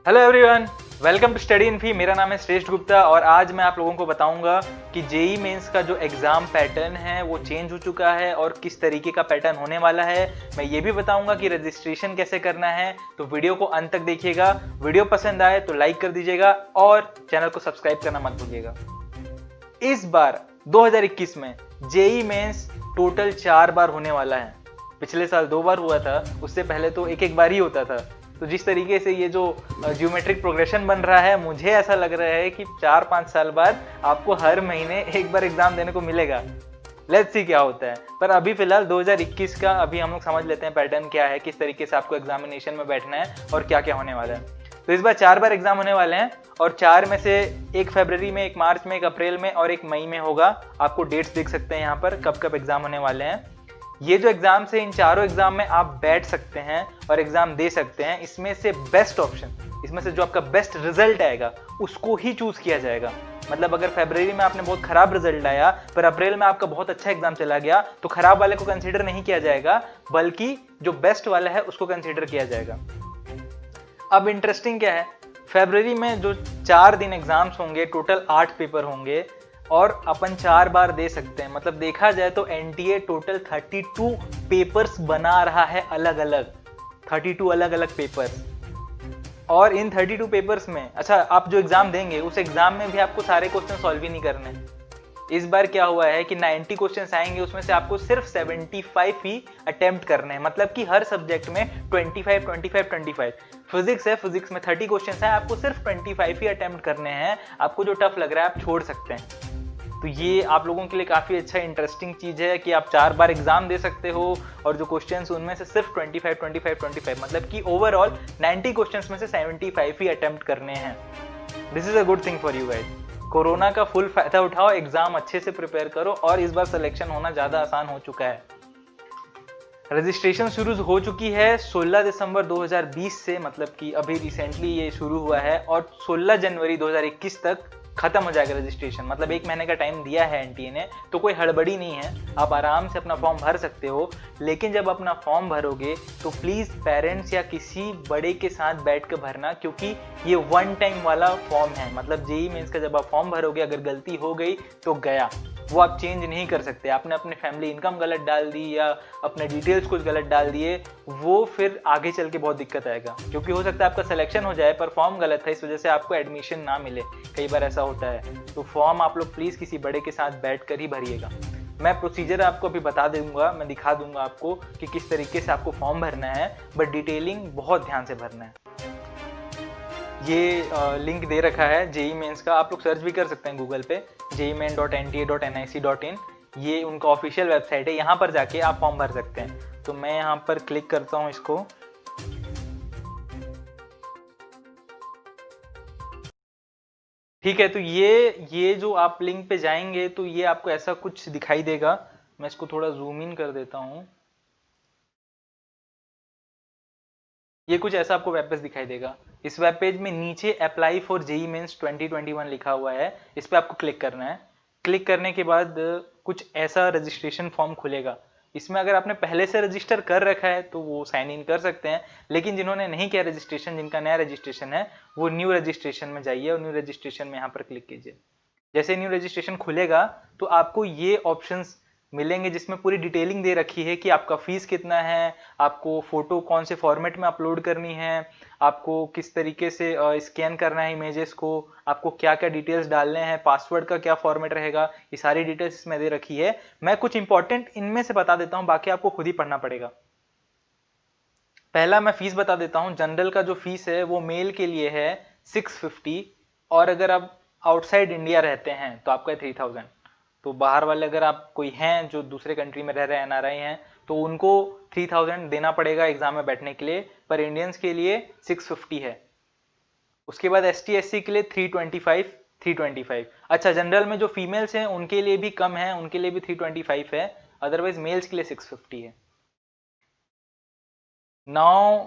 Hello everyone, welcome to study in फी। मेरा नाम है श्रेष्ठ गुप्ता और आज मैं आप लोगों को बताऊंगा कि जेई मेंस का जो एग्ज़ाम पैटर्न है वो चेंज हो चुका है और किस तरीके का पैटर्न होने वाला है। मैं ये भी बताऊंगा कि रजिस्ट्रेशन कैसे करना है, तो वीडियो को अंत तक देखिएगा। वीडियो पसंद आए तो लाइक कर दीजिएगा और चैनल को सब्सक्राइब करना मत भूलिएगा। इस बार 2021 में जेई मेंस टोटल 4 बार होने वाला है। पिछले साल 2 बार हुआ था, उससे पहले तो एक बार ही होता था। तो जिस तरीके से ये जो ज्योमेट्रिक प्रोग्रेशन बन रहा है, मुझे ऐसा लग रहा है कि 4-5 साल बाद आपको हर महीने एक बार एग्जाम देने को मिलेगा। लेट्स सी क्या होता है। पर अभी फिलहाल 2021 का अभी हम लोग समझ लेते हैं पैटर्न क्या है, किस तरीके से आपको एग्जामिनेशन में बैठना है और क्या क्या होने वाला है। तो इस बार 4 बार एग्जाम होने वाले हैं और 4 में से एक फरवरी में, एक मार्च में, एक अप्रैल में और एक मई में होगा। आपको डेट्स देख सकते हैं यहाँ पर कब कब एग्जाम होने वाले हैं। ये जो एग्जाम है, इन चारों एग्जाम में आप बैठ सकते हैं और एग्जाम दे सकते हैं। इसमें से बेस्ट ऑप्शन, इसमें से जो आपका बेस्ट रिजल्ट आएगा उसको ही चूज किया जाएगा। मतलब अगर फरवरी में आपने बहुत खराब रिजल्ट आया पर अप्रैल में आपका बहुत अच्छा एग्जाम चला गया, तो खराब वाले को कंसीडर नहीं किया जाएगा, बल्कि जो बेस्ट वाला है उसको कंसीडर किया जाएगा। अब इंटरेस्टिंग क्या है, फरवरी में जो 4 दिन एग्जाम्स होंगे, टोटल 8 पेपर होंगे और अपन 4 बार दे सकते हैं। मतलब देखा जाए तो एनटीए टोटल 32 पेपर्स बना रहा है, अलग अलग 32 अलग अलग पेपर्स। और इन 32 पेपर्स में, अच्छा, आप जो एग्जाम देंगे उस एग्जाम में भी आपको सारे क्वेश्चन सॉल्व ही नहीं करने। इस बार क्या हुआ है कि 90 क्वेश्चंस आएंगे, उसमें से आपको सिर्फ 75 ही अटेम्प्ट करने हैं। मतलब कि हर सब्जेक्ट में 25 25 25। फिजिक्स है, फिजिक्स में 30 क्वेश्चंस हैं, आपको सिर्फ 25 ही अटेम्प्ट करने हैं। आपको जो टफ लग रहा है आप छोड़ सकते हैं। तो ये आप लोगों के लिए काफ़ी अच्छा इंटरेस्टिंग चीज़ है कि आप 4 बार एग्जाम दे सकते हो और जो क्वेश्चंस उनमें से सिर्फ 25 25 25, मतलब कि ओवरऑल 90 क्वेश्चंस में से 75 ही अटेम्प्ट करने हैं। This is a good thing for you guys. Corona का फुल फायदा उठाओ, एग्जाम अच्छे से प्रिपेयर करो और इस बार सिलेक्शन होना ज़्यादा आसान हो चुका है। रजिस्ट्रेशन शुरू हो चुकी है 16 दिसंबर 2020 से, मतलब कि अभी रिसेंटली ये शुरू हुआ है और 16 जनवरी 2021 तक खत्म हो जाएगा रजिस्ट्रेशन। मतलब 1 महीने का टाइम दिया है एनटीए ने, तो कोई हड़बड़ी नहीं है, आप आराम से अपना फॉर्म भर सकते हो। लेकिन जब अपना फॉर्म भरोगे तो प्लीज़ पेरेंट्स या किसी बड़े के साथ बैठ कर भरना, क्योंकि ये 1 टाइम वाला फॉर्म है। मतलब जेई मेंस का जब आप फॉर्म भरोगे, अगर गलती हो गई तो गया, वो आप चेंज नहीं कर सकते। आपने अपने फैमिली इनकम गलत डाल दी या अपने डिटेल्स कुछ गलत डाल दिए, वो फिर आगे चल के बहुत दिक्कत आएगा। क्योंकि हो सकता है आपका सिलेक्शन हो जाए पर फॉर्म गलत है, इस वजह से आपको एडमिशन ना मिले। कई बार ऐसा होता है। तो फॉर्म आप लोग प्लीज़ किसी बड़े के साथ बैठ कर ही भरिएगा। मैं प्रोसीजर आपको अभी बता दूंगा, मैं दिखा दूंगा आपको कि किस तरीके से आपको फॉर्म भरना है, बट डिटेलिंग बहुत ध्यान से भरना है। ये लिंक दे रखा है जेई मेंस का, आप लोग सर्च भी कर सकते हैं गूगल पे, jeimain.nta.nic.in। ये उनका ऑफिशियल वेबसाइट है, यहाँ पर जाके आप फॉर्म भर सकते हैं। तो मैं यहाँ पर क्लिक करता हूँ इसको। ठीक है, तो ये जो आप लिंक पे जाएंगे तो ये आपको ऐसा कुछ दिखाई देगा। मैं इसको थोड़ा जूम इन कर देता हूँ। ये कुछ ऐसा आपको वेब पेज दिखाई देगा। इस वेब पेज में नीचे अप्लाई फॉर जेई मेंस 2021 लिखा हुआ है, इस पर आपको क्लिक करना है। क्लिक करने के बाद कुछ ऐसा रजिस्ट्रेशन फॉर्म खुलेगा। इसमें अगर आपने पहले से रजिस्टर कर रखा है तो वो साइन इन कर सकते हैं, लेकिन जिन्होंने नहीं किया रजिस्ट्रेशन, जिनका नया रजिस्ट्रेशन है, वो न्यू रजिस्ट्रेशन में जाइए और न्यू रजिस्ट्रेशन में यहाँ पर क्लिक कीजिए। जैसे न्यू रजिस्ट्रेशन खुलेगा तो आपको ये ऑप्शंस मिलेंगे जिसमें पूरी डिटेलिंग दे रखी है कि आपका फीस कितना है, आपको फोटो कौन से फॉर्मेट में अपलोड करनी है, आपको किस तरीके से स्कैन करना है इमेजेस को, आपको क्या क्या डिटेल्स डालने हैं, पासवर्ड का क्या फॉर्मेट रहेगा, ये सारी डिटेल्स इसमें दे रखी है। मैं कुछ इंपॉर्टेंट इनमें से बता देता हूँ, बाकी आपको खुद ही पढ़ना पड़ेगा। पहला मैं फीस बता देता हूँ। जनरल का जो फीस है वो मेल के लिए है 650, और अगर आप आउटसाइड इंडिया रहते हैं तो आपका 3000। तो बाहर वाले अगर आप कोई हैं जो दूसरे कंट्री में रह रहे हैं, एनआरआई हैं, तो उनको 3000 देना पड़ेगा एग्जाम में बैठने के लिए। पर इंडियंस के लिए 650 है। उसके बाद एसटी एससी के लिए 325। अच्छा, जनरल में जो फीमेल्स हैं उनके लिए भी कम है, उनके लिए भी 325 है, अदरवाइज मेल्स के लिए 650 है। नाउ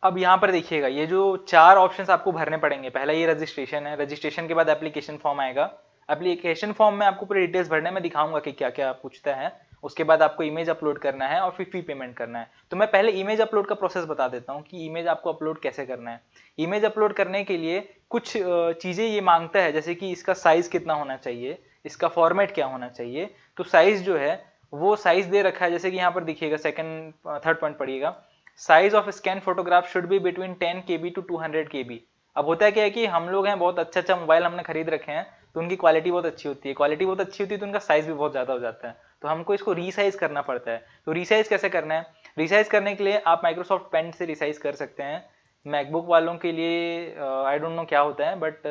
अब यहाँ पर देखिएगा, ये जो 4 ऑप्शंस आपको भरने पड़ेंगे। पहला ये रजिस्ट्रेशन है, रजिस्ट्रेशन के बाद एप्लीकेशन फॉर्म आएगा। एप्लीकेशन फॉर्म में आपको पूरी डिटेल्स भरने में दिखाऊंगा कि क्या क्या पूछता है। उसके बाद आपको इमेज अपलोड करना है और फिर फी पेमेंट करना है। तो मैं पहले इमेज अपलोड का प्रोसेस बता देता हूँ कि इमेज आपको अपलोड कैसे करना है। इमेज अपलोड करने के लिए कुछ चीज़ें ये मांगता है, जैसे कि इसका साइज़ कितना होना चाहिए, इसका फॉर्मेट क्या होना चाहिए। तो साइज़ जो है वो साइज़ दे रखा है, जैसे कि यहाँ पर दिखिएगा, सेकंड थर्ड पॉइंट पढ़िएगा, size of scan photograph should be between 10 KB to 200 KB। अब होता है क्या है कि हम लोग हैं बहुत अच्छा अच्छा मोबाइल हमने खरीद रखे हैं, तो उनकी क्वालिटी बहुत अच्छी होती है, क्वालिटी बहुत अच्छी होती है तो उनका साइज भी बहुत ज़्यादा हो जाता है, तो हमको इसको रीसाइज करना पड़ता है। तो रीसाइज कैसे करना है? रीसाइज करने के लिए आप माइक्रोसॉफ्ट पेंट से रीसाइज कर सकते हैं। मैकबुक वालों के लिए आई डोंट नो क्या होता है, बट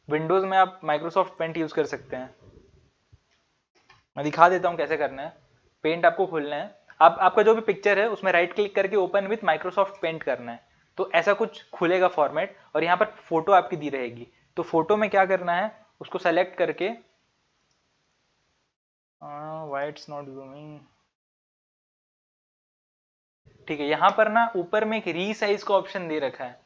विंडोज़ में आप माइक्रोसॉफ्ट पेंट यूज़ कर सकते हैं। मैं दिखा देता हूँ कैसे करना है। पेंट आपको खोलना है, आपका जो भी पिक्चर है उसमें राइट क्लिक करके ओपन विथ माइक्रोसॉफ्ट पेंट करना है। तो ऐसा कुछ खुलेगा फॉर्मेट, और यहाँ पर फोटो आपकी दी रहेगी। तो फोटो में क्या करना है, उसको सेलेक्ट करके व्हाई इट्स नॉट जूमिंग, ठीक है, यहाँ पर ना ऊपर में एक रीसाइज का ऑप्शन दे रखा है,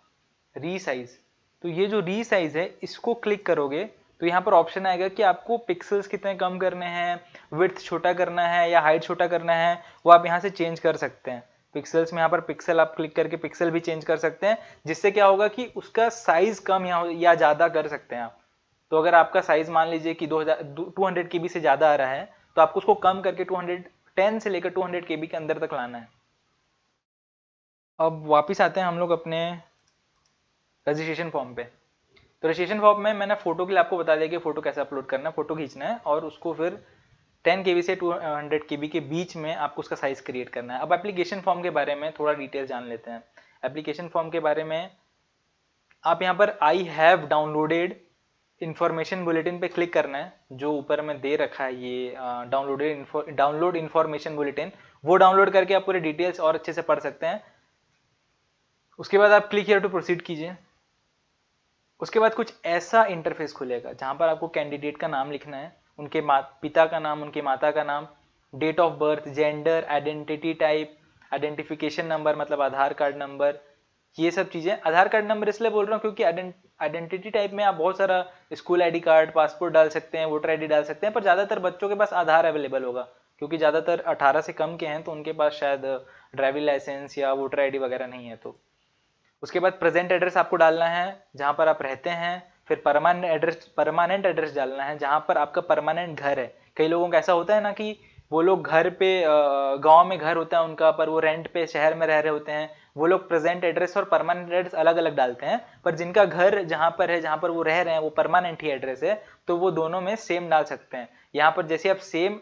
रीसाइज। तो ये जो रीसाइज है इसको क्लिक करोगे तो यहाँ पर ऑप्शन आएगा कि आपको पिक्सल्स कितने कम करने हैं, विड्थ छोटा करना है या हाइट छोटा करना है, वो आप यहाँ से चेंज कर सकते हैं। पिक्सल्स में यहाँ पर पिक्सल आप क्लिक करके पिक्सल भी चेंज कर सकते हैं, जिससे क्या होगा कि उसका साइज कम या ज़्यादा कर सकते हैं आप। तो अगर आपका साइज मान लीजिए कि 200 KB से ज़्यादा आ रहा है, तो आपको उसको कम करके 210 से लेकर 200 KB के अंदर तक लाना है। अब वापस आते हैं हम लोग अपने रजिस्ट्रेशन फॉर्म पे। तो रजिस्ट्रेशन फॉर्म में मैंने फोटो के लिए आपको बता दिया कि फोटो कैसे अपलोड करना है, फोटो खींचना है और उसको फिर 10 KB से 200 KB के बीच में आपको उसका साइज क्रिएट करना है। अब एप्लीकेशन फॉर्म के बारे में थोड़ा डिटेल जान लेते हैं। एप्लीकेशन फॉर्म के बारे में आप यहाँ पर I have downloaded information bulletin पे क्लिक करना है, जो ऊपर में दे रखा है ये डाउनलोड इन्फॉर्मेशन बुलेटिन, वो डाउनलोड करके आप पूरे डिटेल्स और अच्छे से पढ़ सकते हैं। उसके बाद आप क्लिक हियर टू प्रोसीड कीजिए। उसके बाद कुछ ऐसा इंटरफेस खुलेगा जहां पर आपको कैंडिडेट का नाम लिखना है, उनके पिता का नाम, उनके माता का नाम, date of birth, gender, identity type, identification number मतलब आधार कार्ड नंबर, ये सब चीजें। आधार कार्ड नंबर इसलिए बोल रहा हूँ क्योंकि आइडेंटिटी टाइप में आप बहुत सारा स्कूल आईडी कार्ड, पासपोर्ट डाल सकते हैं, वोटर आईडी डाल सकते हैं, पर ज्यादातर बच्चों के पास आधार अवेलेबल होगा, क्योंकि ज्यादातर 18 से कम के हैं तो उनके पास शायद ड्राइविंग लाइसेंस या वोटर आईडी वगैरह नहीं है। तो उसके बाद प्रेजेंट एड्रेस आपको डालना है जहाँ पर आप रहते हैं, फिर परमानेंट एड्रेस डालना है जहाँ पर आपका परमानेंट घर है। कई लोगों का ऐसा होता है ना कि वो लोग घर पे गांव में घर होता है उनका, पर वो रेंट पे शहर में रह रहे होते हैं, वो लोग प्रेजेंट एड्रेस और परमानेंट एड्रेस अलग अलग डालते हैं, पर जिनका घर जहाँ पर है, जहाँ पर वो रह रहे हैं, वो परमानेंट ही एड्रेस है, तो वो दोनों में सेम डाल सकते हैं। यहाँ पर जैसे आप सेम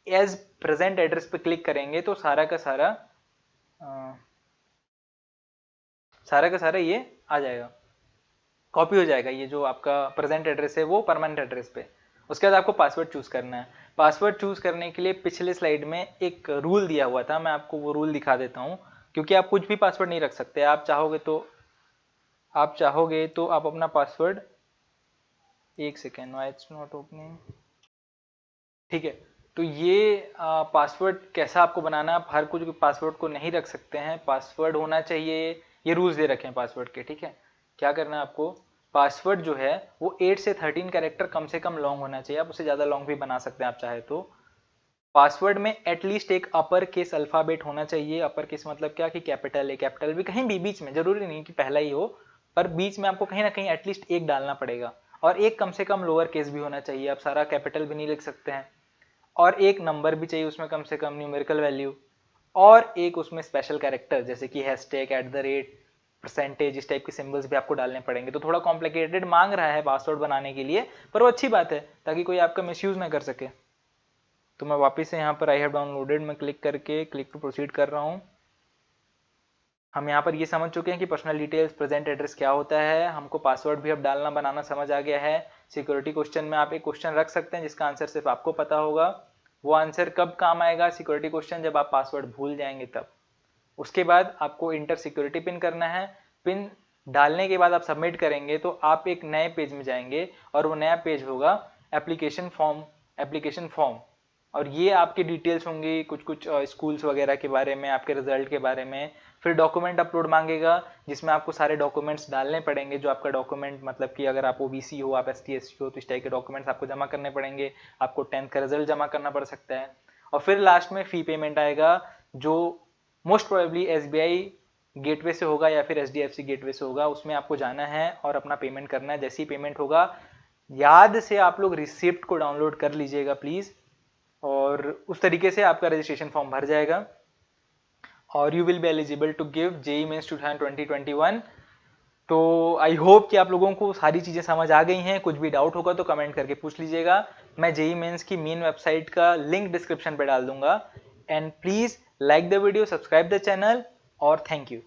एज प्रेजेंट एड्रेस पे क्लिक करेंगे तो सारा का सारा ये आ जाएगा, कॉपी हो जाएगा, ये जो आपका प्रेजेंट एड्रेस है वो परमानेंट एड्रेस पे। उसके बाद आपको पासवर्ड चूज करना है। पासवर्ड चूज करने के लिए पिछले स्लाइड में एक रूल दिया हुआ था, मैं आपको वो रूल दिखा देता हूँ, क्योंकि आप कुछ भी पासवर्ड नहीं रख सकते। आप चाहोगे तो आप अपना पासवर्ड, एक second, why it's not opening, ठीक है। तो ये पासवर्ड कैसा आपको बनाना, आप हर कुछ पासवर्ड को नहीं रख सकते हैं, पासवर्ड होना चाहिए, ये रूल्स दे रखे हैं पासवर्ड के, ठीक है। क्या करना है आपको, पासवर्ड जो है वो 8 से 13 कैरेक्टर कम से कम लॉन्ग होना चाहिए, आप उससे ज़्यादा लॉन्ग भी बना सकते हैं आप चाहे तो। पासवर्ड में एटलीस्ट एक अपर केस अल्फाबेट होना चाहिए। अपर केस मतलब क्या कि कैपिटल है, कैपिटल भी कहीं भी बीच में, जरूरी नहीं कि पहला ही हो, पर बीच में आपको कहीं ना कहीं एटलीस्ट एक डालना पड़ेगा। और एक कम से कम लोअर केस भी होना चाहिए, आप सारा कैपिटल भी नहीं लिख सकते हैं। और एक नंबर भी चाहिए उसमें, कम से कम न्यूमेरिकल वैल्यू, और एक उसमें स्पेशल कैरेक्टर जैसे कि हैशटैग, @ परसेंटेज, इस टाइप के सिंबल्स भी आपको डालने पड़ेंगे। तो थोड़ा कॉम्प्लिकेटेड मांग रहा है पासवर्ड बनाने के लिए, पर वो अच्छी बात है ताकि कोई आपका मिसयूज ना कर सके। तो मैं वापस से यहाँ पर आई हैव डाउनलोडेड में क्लिक करके क्लिक टू प्रोसीड कर रहा हूँ। हम यहाँ पर ये समझ चुके हैं कि पर्सनल डिटेल्स, प्रेजेंट एड्रेस क्या होता है, हमको पासवर्ड भी अब डालना बनाना समझ आ गया है। सिक्योरिटी क्वेश्चन में आप एक क्वेश्चन रख सकते हैं जिसका आंसर सिर्फ आपको पता होगा। वो आंसर कब काम आएगा सिक्योरिटी क्वेश्चन, जब आप पासवर्ड भूल जाएंगे तब। उसके बाद आपको इंटर सिक्योरिटी पिन करना है। पिन डालने के बाद आप सबमिट करेंगे तो आप एक नए पेज में जाएंगे और वो नया पेज होगा एप्लीकेशन फॉर्म। और ये आपके डिटेल्स होंगी, कुछ कुछ स्कूल्स वगैरह के बारे में, आपके रिजल्ट के बारे में। फिर डॉक्यूमेंट अपलोड मांगेगा जिसमें आपको सारे डॉक्यूमेंट्स डालने पड़ेंगे, जो आपका डॉक्यूमेंट मतलब कि अगर आप ओबीसी हो, आप ST SC हो तो इस टाइप के डॉक्यूमेंट्स आपको जमा करने पड़ेंगे। आपको 10th का रिजल्ट जमा करना पड़ सकता है। और फिर लास्ट में फी पेमेंट आएगा जो मोस्ट प्रोबेबली SBI गेटवे से होगा या फिर HDFC गेटवे से होगा। उसमें आपको जाना है और अपना पेमेंट करना है। जैसे ही पेमेंट होगा याद से आप लोग रिसिप्ट को डाउनलोड कर लीजिएगा प्लीज, और उस तरीके से आपका रजिस्ट्रेशन फॉर्म भर जाएगा और you will be eligible to give JEE mains 2021। तो आई होप कि आप लोगों को सारी चीज़ें समझ आ गई हैं। कुछ भी डाउट होगा तो कमेंट करके पूछ लीजिएगा। मैं JEE मेंस की मेन वेबसाइट का लिंक डिस्क्रिप्शन पे डाल दूंगा। And please like the video, subscribe the channel, और थैंक यू।